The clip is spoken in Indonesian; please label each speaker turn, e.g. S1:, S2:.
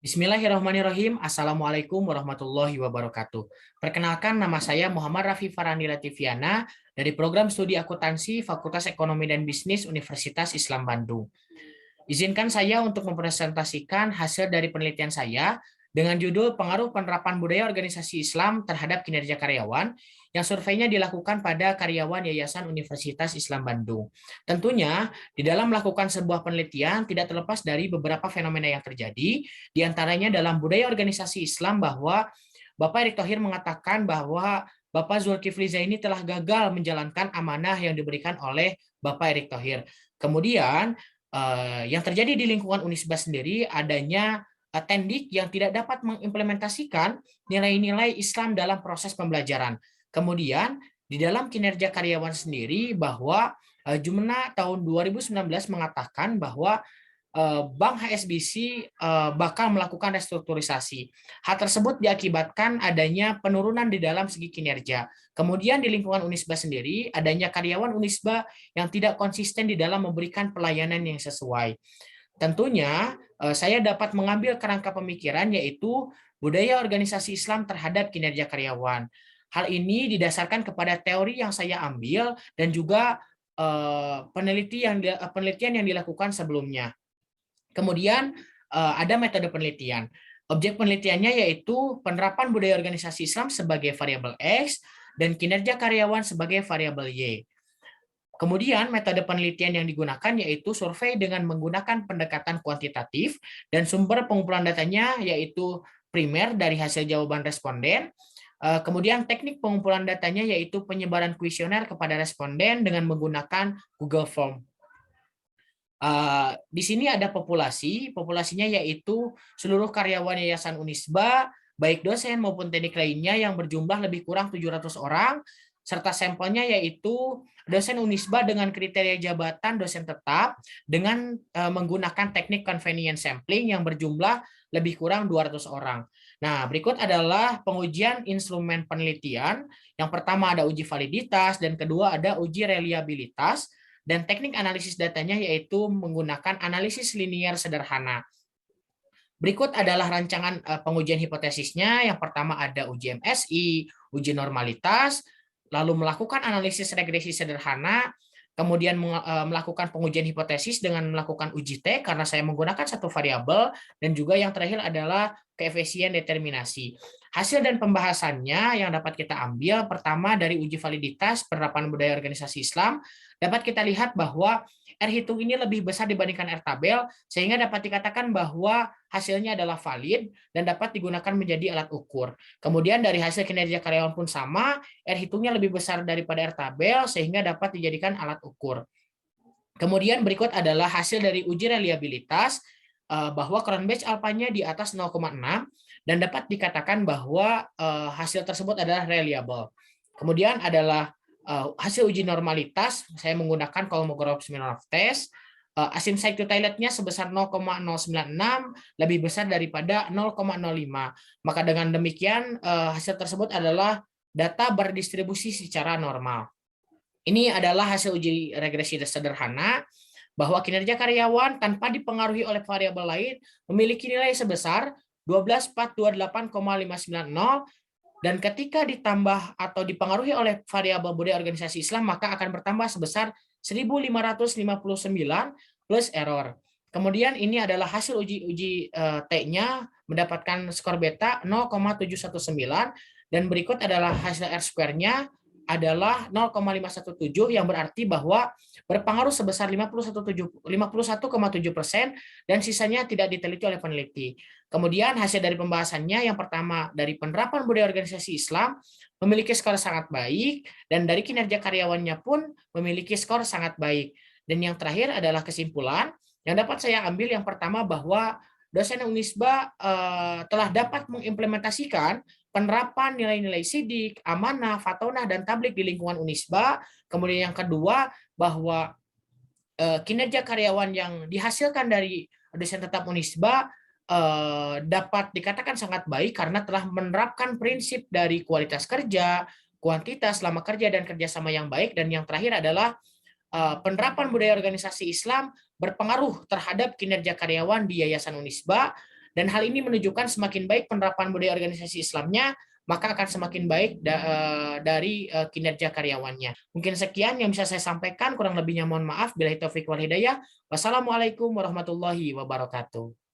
S1: Bismillahirrahmanirrahim. Assalamualaikum warahmatullahi wabarakatuh. Perkenalkan, nama saya Muhammad Rafi Farani Latifiana dari Program Studi Akuntansi Fakultas Ekonomi dan Bisnis Universitas Islam Bandung. Izinkan saya untuk mempresentasikan hasil dari penelitian saya dengan judul Pengaruh Penerapan Budaya Organisasi Islam Terhadap Kinerja Karyawan, yang surveinya dilakukan pada karyawan Yayasan Universitas Islam Bandung. Tentunya, di dalam melakukan sebuah penelitian tidak terlepas dari beberapa fenomena yang terjadi, di antaranya dalam budaya organisasi Islam bahwa Bapak Erick Thohir mengatakan bahwa Bapak Zulkifli Zaini telah gagal menjalankan amanah yang diberikan oleh Bapak Erick Thohir. Kemudian, yang terjadi di lingkungan Unisba sendiri adanya tendik yang tidak dapat mengimplementasikan nilai-nilai Islam dalam proses pembelajaran. Kemudian di dalam kinerja karyawan sendiri bahwa Jumna tahun 2019 mengatakan bahwa Bank HSBC bakal melakukan restrukturisasi. Hal tersebut diakibatkan adanya penurunan di dalam segi kinerja. Kemudian di lingkungan Unisba sendiri, adanya karyawan Unisba yang tidak konsisten di dalam memberikan pelayanan yang sesuai. Tentunya saya dapat mengambil kerangka pemikiran yaitu budaya organisasi Islam terhadap kinerja karyawan. Hal ini didasarkan kepada teori yang saya ambil dan juga penelitian yang dilakukan sebelumnya. Kemudian ada metode penelitian. Objek penelitiannya yaitu penerapan budaya organisasi Islam sebagai variabel X dan kinerja karyawan sebagai variabel Y. Kemudian metode penelitian yang digunakan yaitu survei dengan menggunakan pendekatan kuantitatif dan sumber pengumpulan datanya yaitu primer dari hasil jawaban responden. Kemudian teknik pengumpulan datanya yaitu penyebaran kuesioner kepada responden dengan menggunakan Google Form. Di sini ada populasinya yaitu seluruh karyawan Yayasan Unisba, baik dosen maupun teknik lainnya yang berjumlah lebih kurang 700 orang, serta sampelnya yaitu dosen Unisba dengan kriteria jabatan dosen tetap dengan menggunakan teknik convenience sampling yang berjumlah lebih kurang 200 orang. Nah, berikut adalah pengujian instrumen penelitian. Yang pertama ada uji validitas dan kedua ada uji reliabilitas. Dan teknik analisis datanya yaitu menggunakan analisis linier sederhana. Berikut adalah rancangan pengujian hipotesisnya. Yang pertama ada uji MSI, uji normalitas, lalu melakukan analisis regresi sederhana, kemudian melakukan pengujian hipotesis dengan melakukan uji T karena saya menggunakan satu variabel, dan juga yang terakhir adalah koefisien determinasi. Hasil dan pembahasannya yang dapat kita ambil, pertama dari uji validitas penerapan budaya organisasi Islam, dapat kita lihat bahwa R hitung ini lebih besar dibandingkan R tabel, sehingga dapat dikatakan bahwa hasilnya adalah valid dan dapat digunakan menjadi alat ukur. Kemudian dari hasil kinerja karyawan pun sama, R hitungnya lebih besar daripada R tabel, sehingga dapat dijadikan alat ukur. Kemudian berikut adalah hasil dari uji reliabilitas, bahwa crown batch alfanya di atas 0,6 dan dapat dikatakan bahwa hasil tersebut adalah reliable. Kemudian adalah hasil uji normalitas, saya menggunakan Kolmogorov-Smirnov test, asim side to toiletnya sebesar 0,096 lebih besar daripada 0,05. Maka dengan demikian hasil tersebut adalah data berdistribusi secara normal. Ini adalah hasil uji regresi sederhana bahwa kinerja karyawan tanpa dipengaruhi oleh variabel lain memiliki nilai sebesar 12.428,590, dan ketika ditambah atau dipengaruhi oleh variabel budaya organisasi Islam maka akan bertambah sebesar 1.559 plus error. Kemudian ini adalah hasil uji T-nya mendapatkan skor beta 0,719, dan berikut adalah hasil R-square-nya adalah 0,517 yang berarti bahwa berpengaruh sebesar 51,7% dan sisanya tidak diteliti oleh peneliti. Kemudian hasil dari pembahasannya yang pertama dari penerapan budaya organisasi Islam memiliki skor sangat baik, dan dari kinerja karyawannya pun memiliki skor sangat baik. Dan yang terakhir adalah kesimpulan yang dapat saya ambil yang pertama bahwa dosen Unisba telah dapat mengimplementasikan penerapan nilai-nilai sidik, amanah, fatonah, dan tablik di lingkungan Unisba. Kemudian yang kedua, bahwa kinerja karyawan yang dihasilkan dari dosen tetap Unisba dapat dikatakan sangat baik karena telah menerapkan prinsip dari kualitas kerja, kuantitas selama kerja, dan kerjasama yang baik. Dan yang terakhir adalah penerapan budaya organisasi Islam berpengaruh terhadap kinerja karyawan di Yayasan Unisba, dan hal ini menunjukkan semakin baik penerapan budaya organisasi Islamnya, maka akan semakin baik dari kinerja karyawannya. Mungkin sekian yang bisa saya sampaikan, kurang lebihnya mohon maaf. Billahi taufiq wal hidayah. Wassalamualaikum warahmatullahi wabarakatuh.